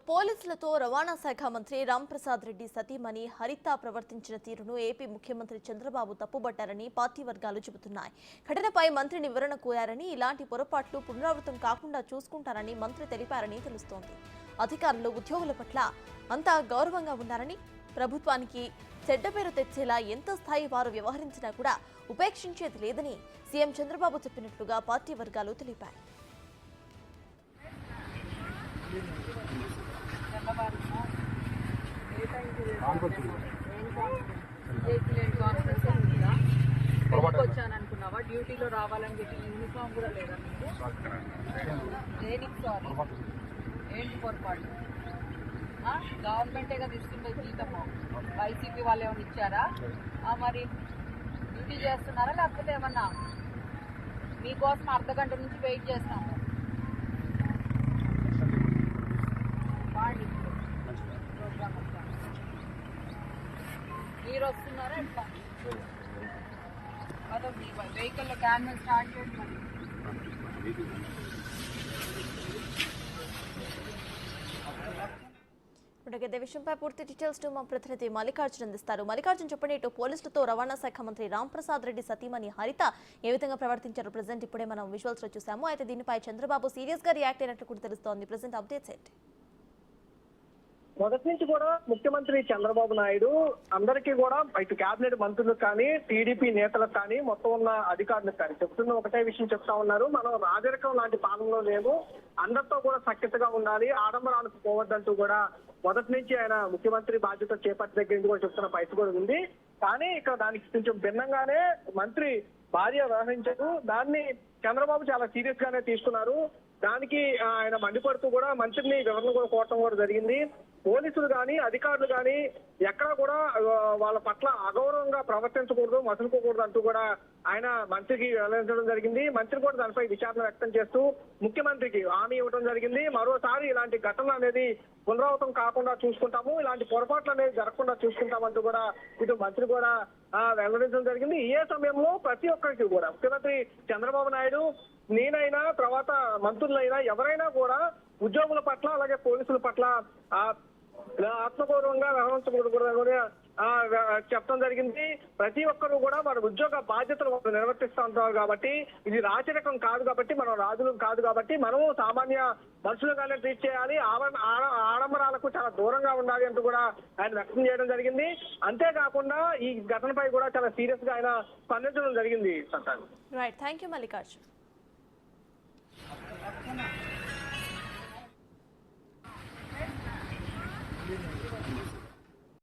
పోలీసులతో రవాణా శాఖ మంత్రి రాంప్రసాద్ రెడ్డి సతీమణి హరిత ప్రవర్తించిన తీరును ఏపీ ముఖ్యమంత్రి చంద్రబాబు తప్పుబట్టారని పార్టీ వర్గాలు చెబుతున్నాయి. ఘటనపై మంత్రిని వివరణ కోరారని, ఇలాంటి పొరపాట్లు పునరావృతం కాకుండా చూసుకుంటారని మంత్రి తెలిపారని తెలుస్తోంది. అధికారులు ఉద్యోగుల పట్ల అంతా గౌరవంగా ఉన్నారని, ప్రభుత్వానికి చెడ్డ పేరు తెచ్చేలా ఎంత స్థాయి వారు వ్యవహరించినా కూడా ఉపేక్షించేది లేదని సీఎం చంద్రబాబు చెప్పినట్లుగా పార్టీ వర్గాలు తెలిపాయి. వచ్చాననుకున్నావా? డ్యూటీలో రావాలని చెప్పి యూనిఫామ్ కూడా లేదా దేనికి? సారీ, ఏంటి పొరపాటు? గవర్నమెంటే కదా ఇస్తుండే జీతము, వైసీపీ వాళ్ళు ఏమైనా ఇచ్చారా? మరి డ్యూటీ చేస్తున్నారా లేకపోతే ఏమన్నా మీకోసం అర్ధగంట నుంచి వెయిట్ చేస్తాము. మీరు వస్తున్నారా? ఎట్లా వెహికల్ క్యాన్వల్ స్టార్ట్ చేయండి. ఇదే విషయంపై పూర్తి డీటెయిల్స్ మా ప్రతినిధి మల్లికార్జున్ అందిస్తారు. మల్లికార్జున్, చెప్పండి, ఇటు పోలీసులతో రవాణా శాఖ మంత్రి రాంప్రసాద్ రెడ్డి సతీమణి హరిత ఏ విధంగా ప్రవర్తించారు? ప్రెజెంట్ ఇప్పుడే మనం విజువల్స్ లో చూసాము. అయితే దీనిపై చంద్రబాబు సీరియస్ గా రియాక్ట్ అయినట్లు కూడా తెలుస్తోంది. ప్రెజెంట్ అప్డేట్స్ ఏంటి? మొదటి నుంచి కూడా ముఖ్యమంత్రి చంద్రబాబు నాయుడు అందరికీ కూడా ఇటు కేబినెట్ మంత్రులకు కానీ, టీడీపీ నేతలకు కానీ, మొత్తం ఉన్న అధికారులకు కానీ చెప్తున్న ఒకటే విషయం చెప్తా ఉన్నారు. మనం రాజరికం లాంటి పాలనలో లేము, అందరితో కూడా సఖ్యతగా ఉండాలి, ఆడంబరాలకు పోవద్దంటూ కూడా మొదటి నుంచి ఆయన ముఖ్యమంత్రి బాధ్యత చేపట్టి దగ్గర నుంచి కూడా చెప్తున్న పరిస్థితి కూడా ఉంది. కానీ ఇక్కడ దానికి కొంచెం భిన్నంగానే మంత్రి భార్య వ్యవహరించారు. దాన్ని చంద్రబాబు చాలా సీరియస్ గానే తీసుకున్నారు. దానికి ఆయన మండిపడుతూ కూడా మంత్రిని వివరణ కూడా కోరటం కూడా జరిగింది. పోలీసులు కానీ, అధికారులు కానీ ఎక్కడా కూడా వాళ్ళ పట్ల అగౌరవంగా ప్రవర్తించకూడదు, మసులుకోకూడదు అంటూ కూడా ఆయన మంత్రికి వెల్లడించడం జరిగింది. మంత్రి కూడా దానిపై విచారణ వ్యక్తం చేస్తూ ముఖ్యమంత్రికి హామీ ఇవ్వడం జరిగింది. మరోసారి ఇలాంటి ఘటన అనేది పునరావృతం కాకుండా చూసుకుంటాము, ఇలాంటి పొరపాట్లు అనేది జరగకుండా చూసుకుంటామంటూ కూడా ఇటు మంత్రి కూడా వెల్లడించడం జరిగింది. ఏ సమయంలో ప్రతి ఒక్కరికి కూడా ముఖ్యమంత్రి చంద్రబాబు నాయుడు, నేనైనా తర్వాత మంత్రులైనా ఎవరైనా కూడా ఉద్యోగుల పట్ల అలాగే పోలీసుల పట్ల ఆత్మగౌరవంగా వ్యవహరించకూడదు చెప్పడం జరిగింది. ప్రతి ఒక్కరూ కూడా మన ఉద్యోగ బాధ్యతలు నిర్వర్తిస్తూ ఉంటారు కాబట్టి, ఇది రాచరికం కాదు కాబట్టి, మనం రాజులు కాదు కాబట్టి మనము సామాన్య మనుషులుగానే ట్రీట్ చేయాలి, ఆడంబరాలకు చాలా దూరంగా ఉండాలి అంటూ కూడా ఆయన వ్యక్తం చేయడం జరిగింది. అంతేకాకుండా ఈ ఘటనపై కూడా చాలా సీరియస్ గా ఆయన స్పందించడం జరిగింది. Right, thank you Mallikarjun. Thank you.